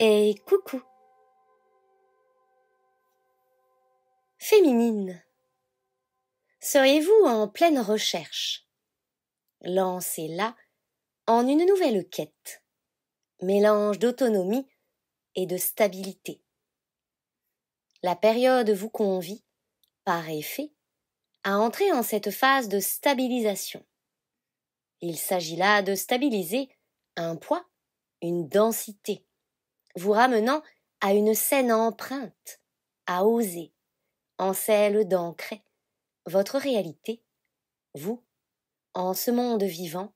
et coucou. Féminine. Seriez-vous en pleine recherche? Lancez-la en une nouvelle quête, mélange d'autonomie et de stabilité. La période vous convie, par effet, à entrer en cette phase de stabilisation. Il s'agit là de stabiliser un poids, une densité, vous ramenant à une saine empreinte, à oser, en celle d'ancrer votre réalité, vous, en ce monde vivant,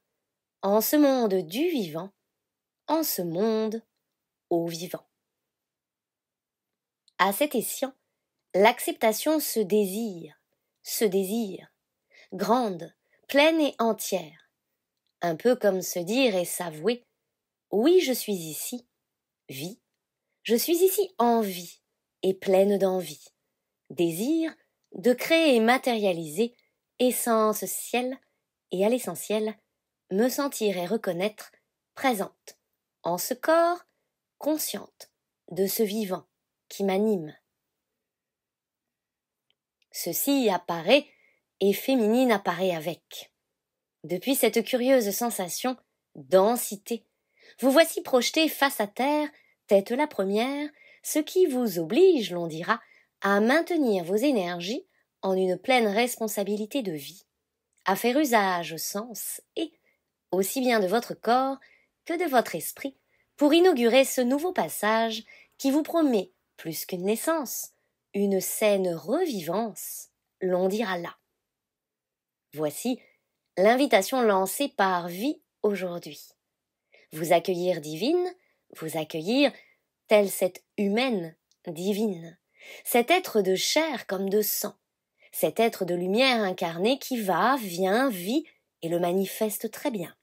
en ce monde du vivant, en ce monde au vivant. À cet escient, l'acceptation se désire, grande, pleine et entière, un peu comme se dire et s'avouer « Oui, je suis ici, vie, je suis ici en vie et pleine d'envie, désir de créer et matérialiser, essence ciel et à l'essentiel, me sentir et reconnaître présente, en ce corps, consciente de ce vivant qui m'anime. » Ceci apparaît et féminine apparaît avec. Depuis cette curieuse sensation, densité, vous voici projeté face à terre, tête la première, ce qui vous oblige, l'on dira, à maintenir vos énergies en une pleine responsabilité de vie, à faire usage au sens et, aussi bien de votre corps que de votre esprit, pour inaugurer ce nouveau passage qui vous promet, plus qu'une naissance, une saine revivance, l'on dira là. Voici l'invitation lancée par Vie aujourd'hui. Vous accueillir divine, vous accueillir telle cette humaine divine, cet être de chair comme de sang, cet être de lumière incarné qui va, vient, vit et le manifeste très bien.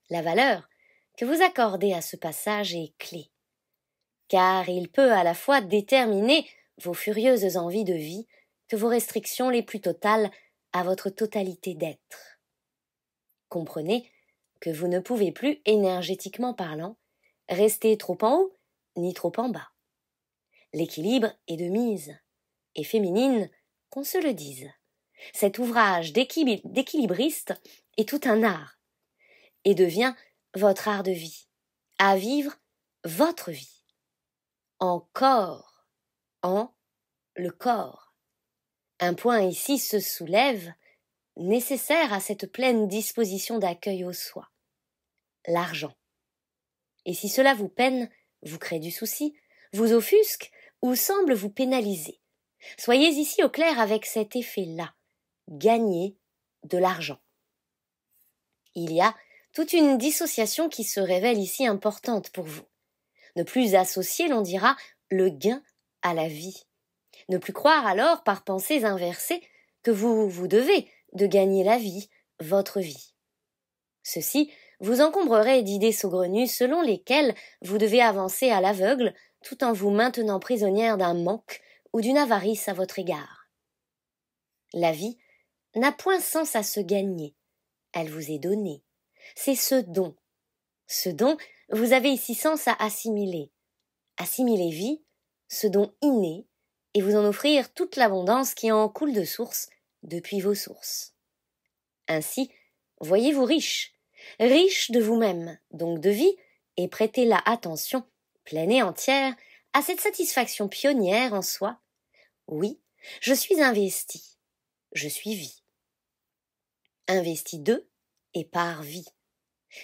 La valeur que vous accordez à ce passage est clé, car il peut à la fois déterminer vos furieuses envies de vie que vos restrictions les plus totales à votre totalité d'être. Comprenez que vous ne pouvez plus, énergétiquement parlant, rester trop en haut ni trop en bas. L'équilibre est de mise, et féminine, qu'on se le dise. Cet ouvrage d'équilibriste est tout un art, et devient votre art de vie, à vivre votre vie. En corps, en le corps. Un point ici se soulève, nécessaire à cette pleine disposition d'accueil au soi. L'argent. Et si cela vous peine, vous crée du souci, vous offusque ou semble vous pénaliser, soyez ici au clair avec cet effet-là. Gagner de l'argent. Il y a toute une dissociation qui se révèle ici importante pour vous. Ne plus associer, l'on dira, le gain à la vie. Ne plus croire alors, par pensées inversées, que vous devez de gagner la vie, votre vie. Ceci vous encombrerait d'idées saugrenues selon lesquelles vous devez avancer à l'aveugle tout en vous maintenant prisonnière d'un manque ou d'une avarice à votre égard. La vie n'a point sens à se gagner, elle vous est donnée. C'est ce don. Ce don, vous avez ici sens à assimiler. Assimiler vie, ce don inné, et vous en offrir toute l'abondance qui en coule de source depuis vos sources. Ainsi, voyez-vous riche de vous-même, donc de vie, et prêtez-la attention, pleine et entière, à cette satisfaction pionnière en soi. Oui, je suis investie, je suis vie. Investie de et par vie.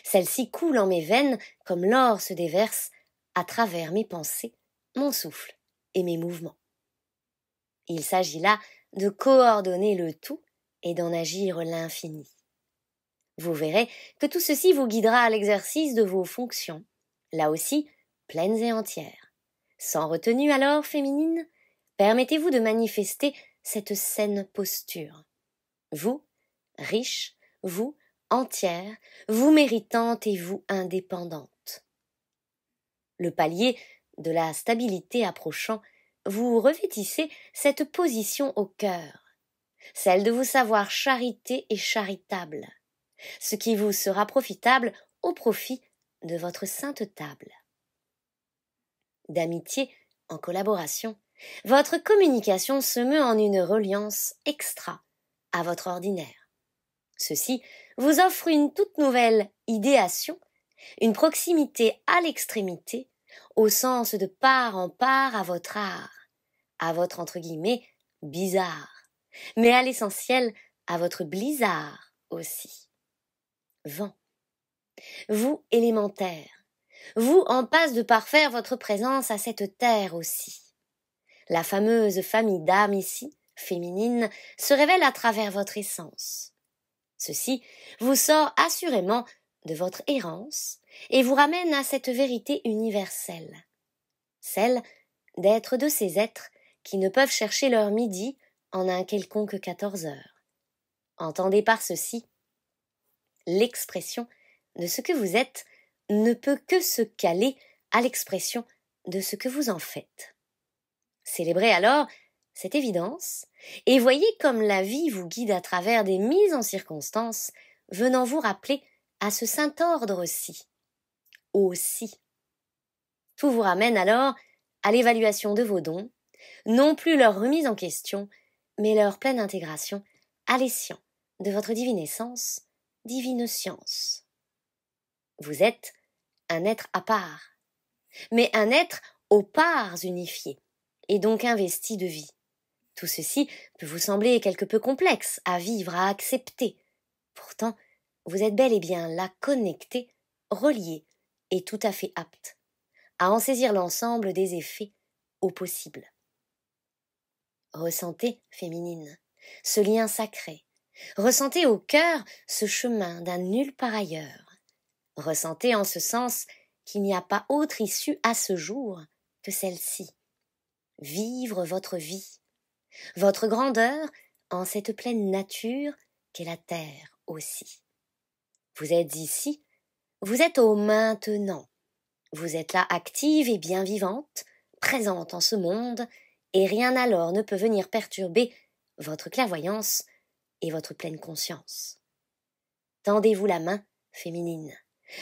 Celle-ci coule en mes veines comme l'or se déverse à travers mes pensées, mon souffle et mes mouvements. Il s'agit là de coordonner le tout et d'en agir l'infini. Vous verrez que tout ceci vous guidera à l'exercice de vos fonctions, là aussi pleines et entières. Sans retenue alors, féminine, permettez-vous de manifester cette saine posture. Vous, riche, vous, entière, vous méritante et vous indépendante. Le palier de la stabilité approchant, vous revêtissez cette position au cœur, celle de vous savoir charité et charitable, ce qui vous sera profitable au profit de votre sainte table. d'amitié, en collaboration, votre communication se meut en une reliance extra à votre ordinaire. Ceci vous offre une toute nouvelle idéation, une proximité à l'extrémité, au sens de part en part à votre art, à votre entre guillemets bizarre, mais à l'essentiel à votre blizzard aussi. Vent. Vous élémentaire, vous en passe de parfaire votre présence à cette terre aussi. La fameuse famille d'âmes ici, féminine, se révèle à travers votre essence. Ceci vous sort assurément de votre errance et vous ramène à cette vérité universelle, celle d'être de ces êtres qui ne peuvent chercher leur midi en un quelconque 14 heures. Entendez par ceci, l'expression de ce que vous êtes ne peut que se caler à l'expression de ce que vous en faites. Célébrez alors cette évidence et voyez comme la vie vous guide à travers des mises en circonstance venant vous rappeler à ce saint ordre-ci. Aussi. Tout vous ramène alors à l'évaluation de vos dons, non plus leur remise en question, mais leur pleine intégration à l'essience de votre divine essence, divine science. Vous êtes un être à part, mais un être aux parts unifiées, et donc investi de vie. Tout ceci peut vous sembler quelque peu complexe à vivre, à accepter. Pourtant, vous êtes bel et bien là connecté, relié et tout à fait apte à en saisir l'ensemble des effets au possible. Ressentez, féminine, ce lien sacré. Ressentez au cœur ce chemin d'un nulle part ailleurs. Ressentez en ce sens qu'il n'y a pas autre issue à ce jour que celle-ci. Vivre votre vie, votre grandeur en cette pleine nature qu'est la terre aussi. Vous êtes ici, vous êtes au maintenant. Vous êtes là active et bien vivante, présente en ce monde, et rien alors ne peut venir perturber votre clairvoyance et votre pleine conscience. Tendez-vous la main, féminine.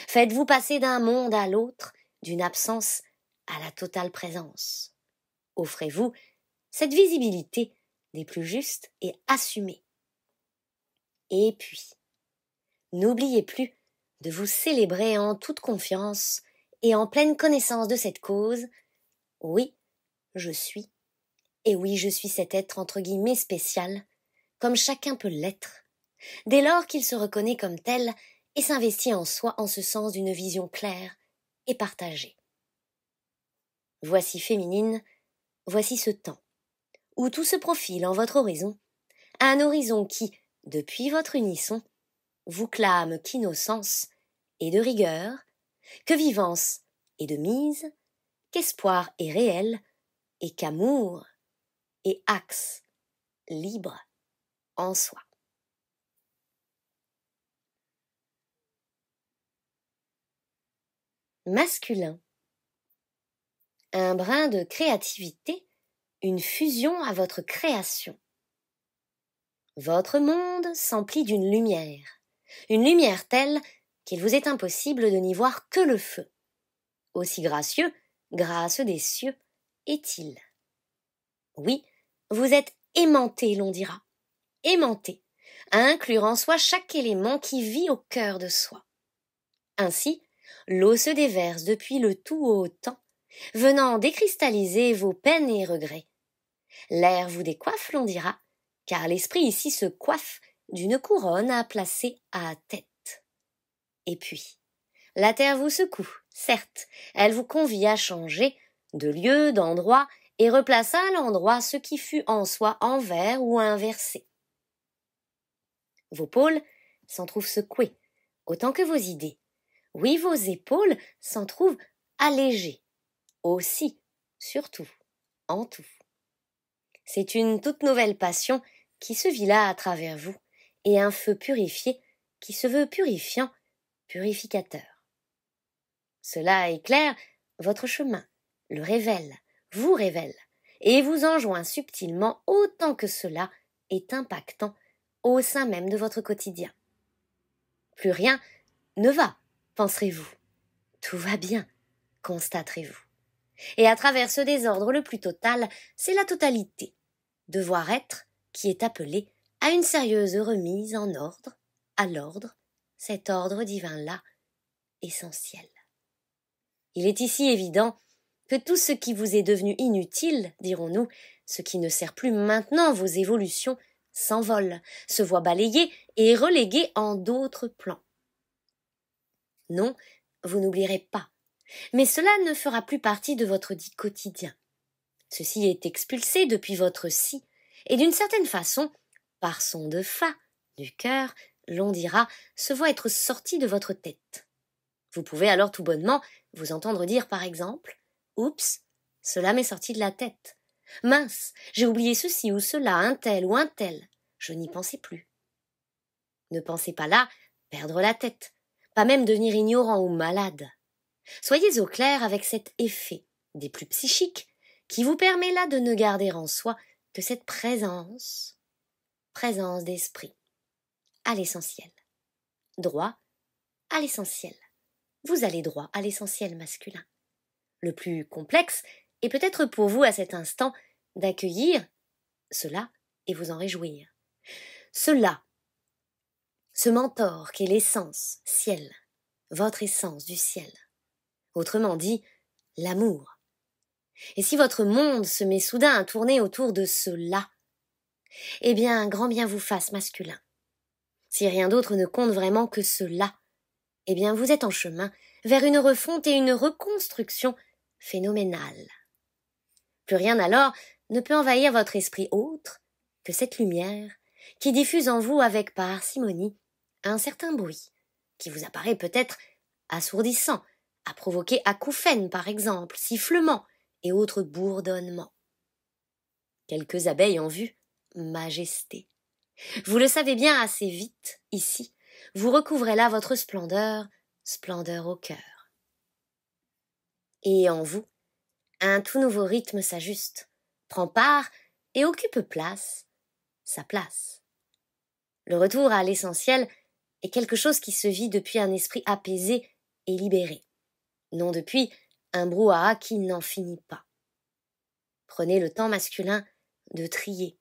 Faites-vous passer d'un monde à l'autre, d'une absence à la totale présence. Offrez-vous cette visibilité des plus justes et assumées. Et puis, n'oubliez plus de vous célébrer en toute confiance et en pleine connaissance de cette cause. Oui, je suis. Et oui, je suis cet être entre guillemets spécial, comme chacun peut l'être, dès lors qu'il se reconnaît comme tel et s'investit en soi en ce sens d'une vision claire et partagée. Voici féminine, voici ce temps, où tout se profile en votre horizon, un horizon qui, depuis votre unisson, vous clame qu'innocence et de rigueur, que vivance et de mise, qu'espoir est réel et qu'amour et axe libre en soi. Masculin. Un brin de créativité, une fusion à votre création. Votre monde s'emplit d'une lumière telle qu'il vous est impossible de n'y voir que le feu. Aussi gracieux, grâce des cieux, est-il. Oui, vous êtes aimanté, l'on dira, aimanté, à inclure en soi chaque élément qui vit au cœur de soi. Ainsi, l'eau se déverse depuis le tout haut temps, venant décristalliser vos peines et regrets. L'air vous décoiffe, l'on dira, car l'esprit ici se coiffe d'une couronne à placer à tête. Et puis, la terre vous secoue, certes, elle vous convie à changer de lieu, d'endroit, et replace à l'endroit ce qui fut en soi envers ou inversé. Vos pôles s'en trouvent secoués, autant que vos idées. Oui, vos épaules s'en trouvent allégées, aussi, surtout, en tout. C'est une toute nouvelle passion qui se vit là à travers vous, et un feu purifié qui se veut purifiant, purificateur. Cela éclaire votre chemin, le révèle, vous révèle, et vous enjoint subtilement autant que cela est impactant au sein même de votre quotidien. Plus rien ne va, penserez-vous. Tout va bien, constaterez-vous. Et à travers ce désordre le plus total, c'est la totalité, devoir être, qui est appelée à une sérieuse remise en ordre, à l'ordre, cet ordre divin-là, essentiel. Il est ici évident que tout ce qui vous est devenu inutile, dirons-nous, ce qui ne sert plus maintenant vos évolutions, s'envole, se voit balayé et relégué en d'autres plans. Non, vous n'oublierez pas, mais cela ne fera plus partie de votre dit quotidien. Ceci est expulsé depuis votre si, et d'une certaine façon, par son de fa, du cœur, l'on dira, se voit être sorti de votre tête. Vous pouvez alors tout bonnement vous entendre dire par exemple « Oups, cela m'est sorti de la tête. Mince, j'ai oublié ceci ou cela, un tel ou un tel. Je n'y pensais plus. » Ne pensez pas là perdre la tête, pas même devenir ignorant ou malade. Soyez au clair avec cet effet des plus psychiques qui vous permet là de ne garder en soi que cette présence d'esprit, à l'essentiel. Droit à l'essentiel. Vous allez droit à l'essentiel masculin. Le plus complexe est peut-être pour vous à cet instant d'accueillir cela et vous en réjouir. Cela, ce mentor qu'est l'essence, ciel, votre essence du ciel. Autrement dit, l'amour. Et si votre monde se met soudain à tourner autour de cela, eh bien, grand bien vous fasse masculin. Si rien d'autre ne compte vraiment que cela, eh bien, vous êtes en chemin vers une refonte et une reconstruction phénoménale. Plus rien alors ne peut envahir votre esprit autre que cette lumière qui diffuse en vous avec parcimonie un certain bruit qui vous apparaît peut-être assourdissant, à provoquer acouphènes par exemple, sifflements et autres bourdonnements. Quelques abeilles en vue, majesté. Vous le savez bien assez vite, ici, vous recouvrez là votre splendeur, splendeur au cœur. Et en vous, un tout nouveau rythme s'ajuste, prend part et occupe place, sa place. Le retour à l'essentiel est quelque chose qui se vit depuis un esprit apaisé et libéré, non depuis un brouhaha qui n'en finit pas. Prenez le temps masculin de trier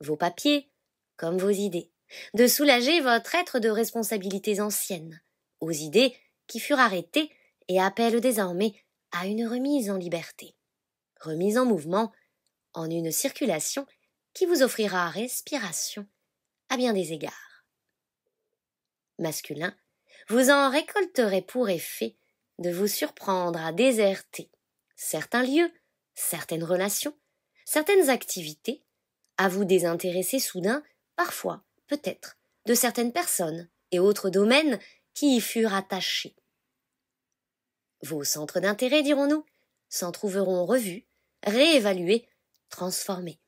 vos papiers comme vos idées, de soulager votre être de responsabilités anciennes, aux idées qui furent arrêtées et appellent désormais à une remise en liberté, remise en mouvement, en une circulation qui vous offrira respiration à bien des égards. Masculin, vous en récolterez pour effet de vous surprendre à déserter certains lieux, certaines relations, certaines activités, à vous désintéresser soudain, parfois, peut-être, de certaines personnes et autres domaines qui y furent attachés. Vos centres d'intérêt, dirons-nous, s'en trouveront revus, réévalués, transformés.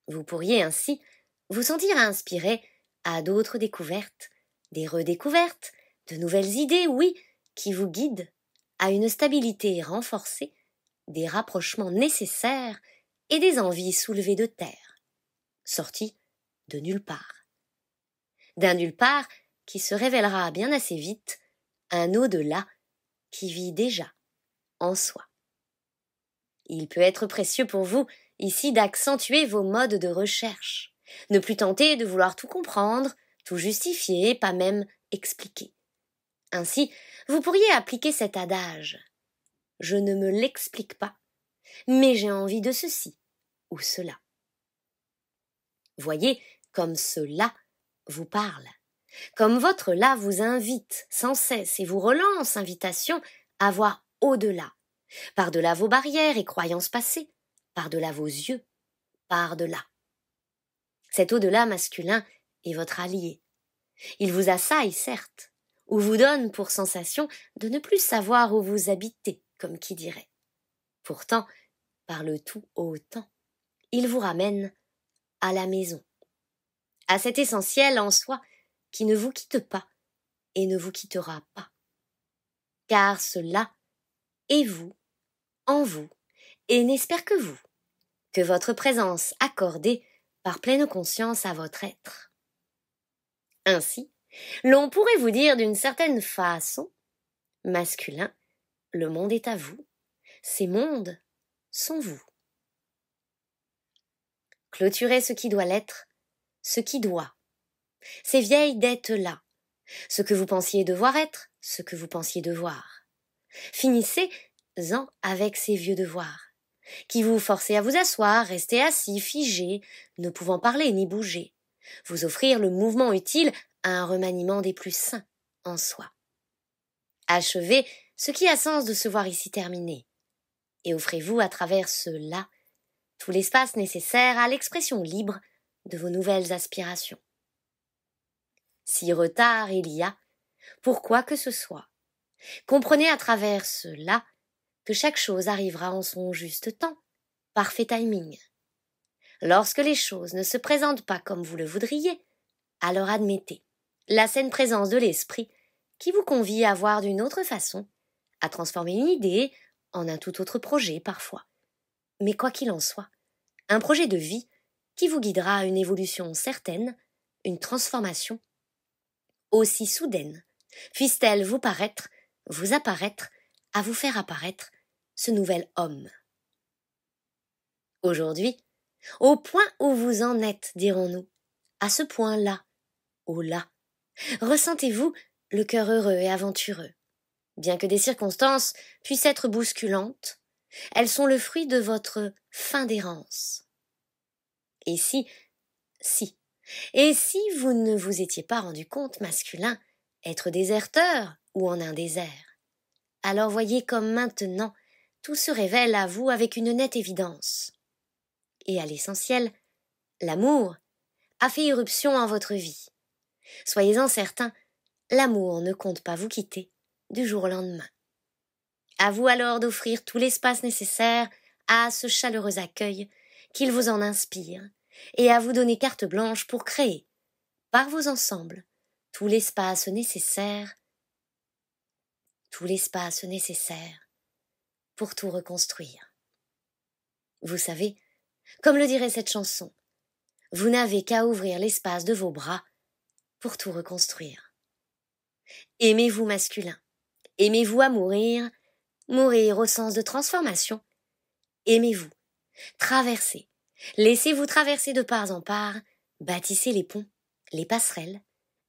Vous pourriez ainsi vous sentir inspiré à d'autres découvertes, des redécouvertes, de nouvelles idées, oui, qui vous guident à une stabilité renforcée, des rapprochements nécessaires et des envies soulevées de terre, sorties de nulle part. D'un nulle part qui se révélera bien assez vite un au-delà qui vit déjà en soi. Il peut être précieux pour vous ici d'accentuer vos modes de recherche, ne plus tenter de vouloir tout comprendre, tout justifier, pas même expliquer. Ainsi, vous pourriez appliquer cet adage « Je ne me l'explique pas, mais j'ai envie de ceci ou cela ». Voyez comme cela vous parle, comme votre là vous invite sans cesse et vous relance invitation à voir au-delà, par-delà vos barrières et croyances passées, par-delà vos yeux, par-delà. Cet au-delà masculin est votre allié. Il vous assaille, certes, ou vous donne pour sensation de ne plus savoir où vous habitez, comme qui dirait. Pourtant, par le tout autant, il vous ramène à la maison, à cet essentiel en soi qui ne vous quitte pas et ne vous quittera pas. Car cela est vous, en vous, et n'espère que votre présence accordée par pleine conscience à votre être. Ainsi, l'on pourrait vous dire d'une certaine façon, masculin, le monde est à vous, ces mondes sont vous. Clôturez ce qui doit l'être, ce qui doit. Ces vieilles dettes-là, ce que vous pensiez devoir être, ce que vous pensiez devoir. Finissez-en avec ces vieux devoirs, qui vous forçaient à vous asseoir, rester assis, figé, ne pouvant parler ni bouger, vous offrir le mouvement utile à un remaniement des plus sains en soi. Achevez ce qui a sens de se voir ici terminé, et offrez-vous à travers cela tout l'espace nécessaire à l'expression libre de vos nouvelles aspirations. Si retard il y a, pour quoi que ce soit, comprenez à travers cela que chaque chose arrivera en son juste temps, parfait timing. Lorsque les choses ne se présentent pas comme vous le voudriez, alors admettez la saine présence de l'esprit qui vous convie à voir d'une autre façon, à transformer une idée en un tout autre projet parfois. Mais quoi qu'il en soit, un projet de vie qui vous guidera à une évolution certaine, une transformation aussi soudaine, puisse-t-elle vous paraître, vous apparaître, à vous faire apparaître ce nouvel homme. Aujourd'hui, au point où vous en êtes, dirons-nous, à ce point-là, au là, ressentez-vous le cœur heureux et aventureux. Bien que des circonstances puissent être bousculantes, elles sont le fruit de votre fin d'errance. Et si vous ne vous étiez pas rendu compte, masculin, être déserteur ou en un désert, alors voyez comme maintenant tout se révèle à vous avec une nette évidence. Et à l'essentiel, l'amour a fait irruption en votre vie. Soyez-en certains, l'amour ne compte pas vous quitter du jour au lendemain. À vous alors d'offrir tout l'espace nécessaire à ce chaleureux accueil qu'il vous en inspire, et à vous donner carte blanche pour créer, par vos ensembles, tout l'espace nécessaire pour tout reconstruire. Vous savez, comme le dirait cette chanson, vous n'avez qu'à ouvrir l'espace de vos bras pour tout reconstruire. Aimez-vous masculin, aimez-vous à mourir, mourir au sens de transformation. Aimez-vous, traversez, laissez-vous traverser de part en part, bâtissez les ponts, les passerelles,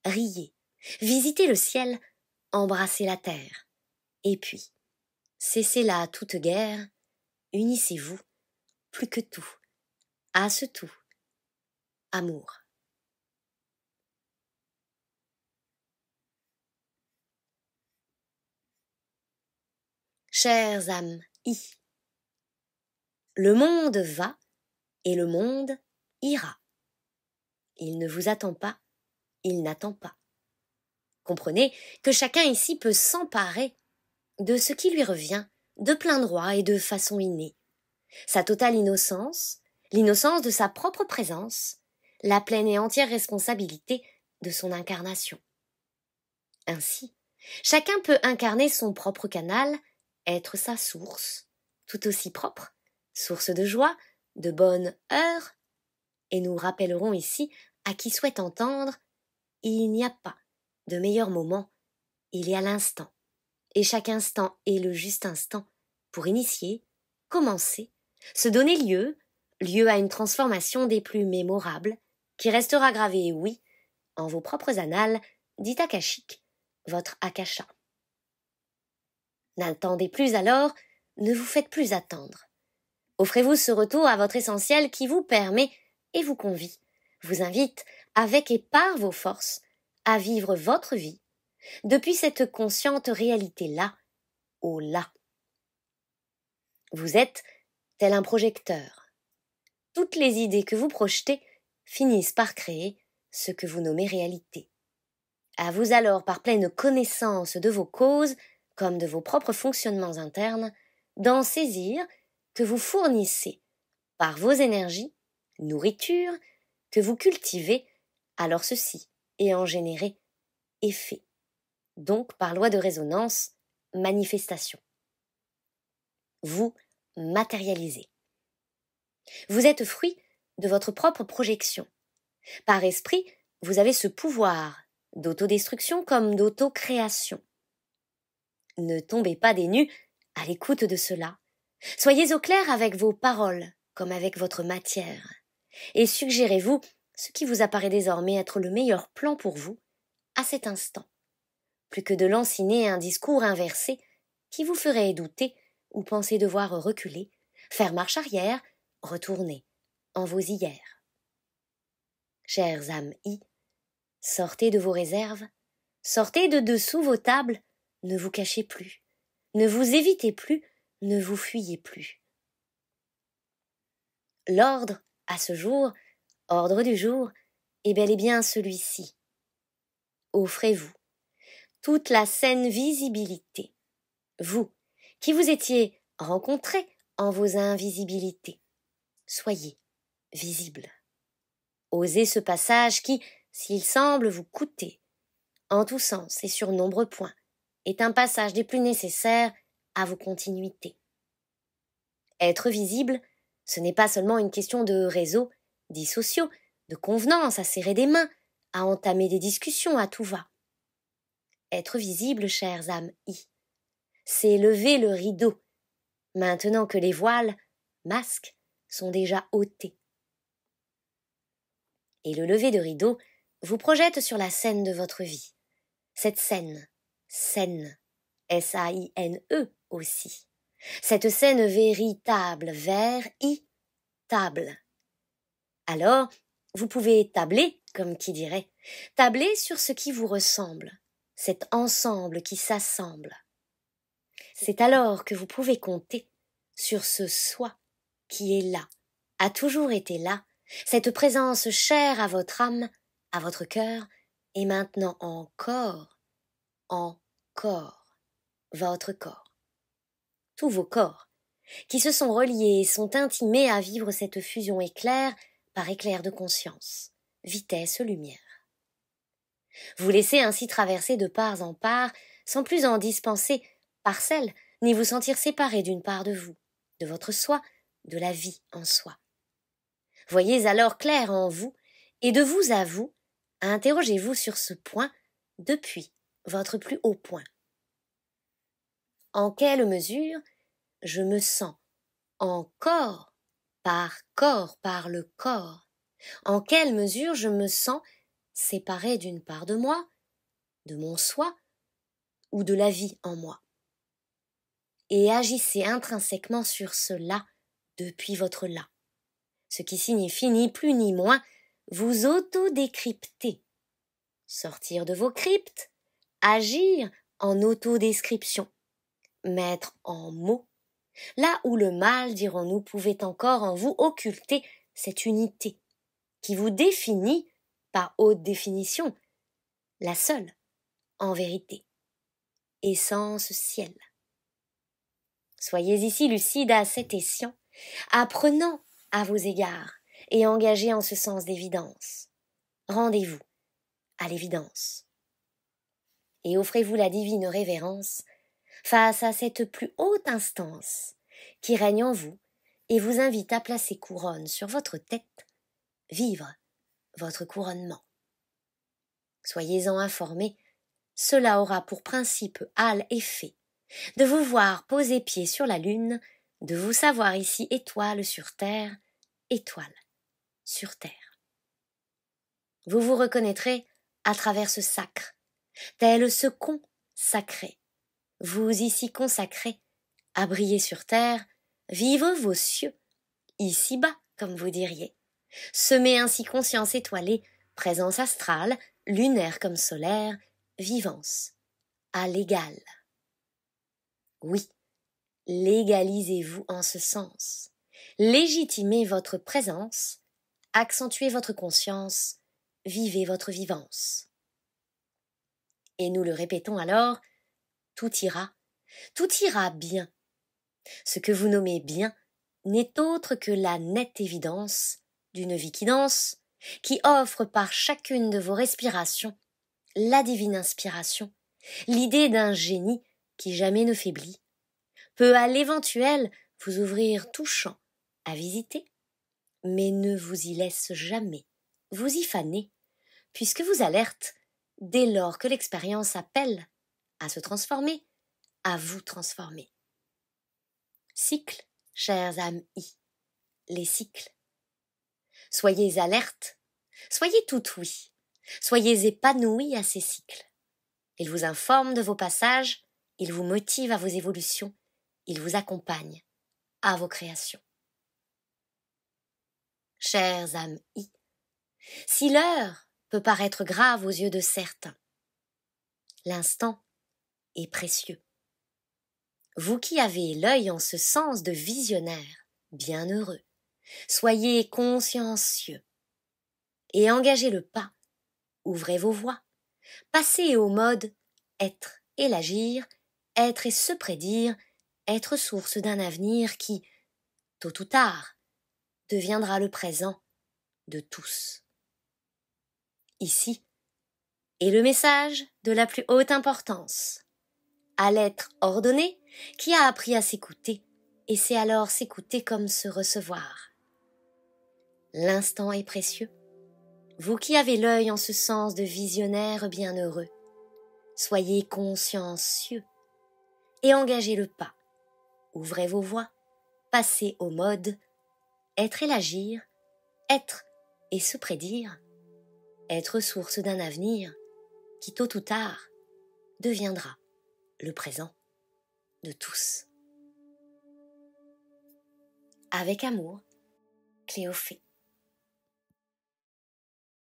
riez, visitez le ciel, embrassez la terre, et puis, cessez là toute guerre, unissez-vous, plus que tout, à ce tout, amour. Chères âmes, le monde va et le monde ira. Il ne vous attend pas, il n'attend pas. Comprenez que chacun ici peut s'emparer de ce qui lui revient de plein droit et de façon innée. Sa totale innocence, l'innocence de sa propre présence, la pleine et entière responsabilité de son incarnation. Ainsi, chacun peut incarner son propre canal, être sa source, tout aussi propre, source de joie, de bonne heure, et nous rappellerons ici à qui souhaite entendre, il n'y a pas de meilleur moment, il y a l'instant, et chaque instant est le juste instant pour initier, commencer, se donner lieu à une transformation des plus mémorables, qui restera gravée, oui, en vos propres annales, dit akashique, votre akasha. N'attendez plus alors, ne vous faites plus attendre. Offrez-vous ce retour à votre essentiel qui vous permet et vous convie, vous invite, avec et par vos forces, à vivre votre vie, depuis cette consciente réalité-là, au là. Vous êtes tel un projecteur. Toutes les idées que vous projetez finissent par créer ce que vous nommez réalité. À vous alors, par pleine connaissance de vos causes, comme de vos propres fonctionnements internes, d'en saisir que vous fournissez par vos énergies, nourriture, que vous cultivez, alors ceci est en généré effet. Donc, par loi de résonance, manifestation. Vous matérialisez. Vous êtes fruit de votre propre projection. Par esprit, vous avez ce pouvoir d'autodestruction comme d'autocréation. Ne tombez pas des nues à l'écoute de cela. Soyez au clair avec vos paroles comme avec votre matière, et suggérez-vous ce qui vous apparaît désormais être le meilleur plan pour vous à cet instant, plus que de lanciner un discours inversé qui vous ferait douter ou penser devoir reculer, faire marche arrière, retourner en vos hier. Chères âmes sortez de vos réserves, sortez de dessous vos tables, ne vous cachez plus, ne vous évitez plus, ne vous fuyez plus. L'ordre, à ce jour, ordre du jour, est bel et bien celui-ci. Offrez-vous toute la saine visibilité, vous, qui vous étiez rencontrés en vos invisibilités. Soyez visible. Osez ce passage qui, s'il semble vous coûter, en tous sens et sur nombreux points, est un passage des plus nécessaires à vos continuités. Être visible, ce n'est pas seulement une question de réseaux, dits sociaux, de convenance à serrer des mains, à entamer des discussions à tout va. Être visible, chères âmes c'est lever le rideau, maintenant que les voiles, masques, sont déjà ôtés. Et le lever de rideau vous projette sur la scène de votre vie. Cette scène, S-A-I-N-E aussi. Cette scène véritable, table. Alors, vous pouvez tabler, comme qui dirait, tabler sur ce qui vous ressemble, cet ensemble qui s'assemble. C'est alors que vous pouvez compter sur ce soi qui est là, a toujours été là, cette présence chère à votre âme, à votre cœur, et maintenant encore, votre corps. Tous vos corps, qui se sont reliés et sont intimés à vivre cette fusion éclair par éclair de conscience, vitesse, lumière. Vous laissez ainsi traverser de part en part, sans plus en dispenser parcelles, ni vous sentir séparé d'une part de vous, de votre soi, de la vie en soi. Voyez alors clair en vous, et de vous à vous, interrogez-vous sur ce point depuis votre plus haut point. En quelle mesure je me sens encore par le corps? En quelle mesure je me sens séparé d'une part de moi, de mon soi ou de la vie en moi? Et agissez intrinsèquement sur cela depuis votre là, ce qui signifie ni plus ni moins vous auto-décrypter, sortir de vos cryptes, agir en autodescription, mettre en mots, là où le mal, dirons-nous, pouvait encore en vous occulter cette unité qui vous définit par haute définition, la seule, en vérité, essence ciel. Soyez ici lucide à cet escient, apprenant à vos égards et engagé en ce sens d'évidence. Rendez-vous à l'évidence et offrez-vous la divine révérence face à cette plus haute instance qui règne en vous et vous invite à placer couronne sur votre tête, vivre votre couronnement. Soyez-en informés, cela aura pour principe hâle effet de vous voir poser pied sur la lune, de vous savoir ici étoile sur terre, étoile sur terre. Vous vous reconnaîtrez à travers ce sacre, tel ce con sacré, vous ici consacrés, à briller sur terre, vivre vos cieux, ici-bas, comme vous diriez. Semer ainsi conscience étoilée, présence astrale, lunaire comme solaire, vivance, à l'égal. Oui, légalisez-vous en ce sens. Légitimez votre présence, accentuez votre conscience, vivez votre vivance. Et nous le répétons alors, tout ira bien. Ce que vous nommez bien n'est autre que la nette évidence d'une vie qui danse, qui offre par chacune de vos respirations la divine inspiration, l'idée d'un génie qui jamais ne faiblit, peut à l'éventuel vous ouvrir tout champ à visiter, mais ne vous y laisse jamais vous y faner, puisque vous alerte dès lors que l'expérience appelle à se transformer, à vous transformer. Cycle chères âmes I, les cycles. Soyez alertes, soyez toutes oui, soyez épanouis à ces cycles. Ils vous informent de vos passages, ils vous motivent à vos évolutions, ils vous accompagnent à vos créations. Chères âmes I, si l'heure peut paraître grave aux yeux de certains, l'instant est précieux. Vous qui avez l'œil en ce sens de visionnaire, bienheureux, soyez consciencieux et engagez le pas, ouvrez vos voies, passez au mode être et l'agir, être et se prédire, être source d'un avenir qui, tôt ou tard, deviendra le présent de tous. Ici est le message de la plus haute importance. À l'être ordonné qui a appris à s'écouter et sait alors s'écouter comme se recevoir. L'instant est précieux. Vous qui avez l'œil en ce sens de visionnaire bienheureux, soyez consciencieux et engagez le pas. Ouvrez vos voies, passez au mode être et l'agir, être et se prédire, être source d'un avenir qui tôt ou tard deviendra le présent de tous. Avec amour, Cléophée.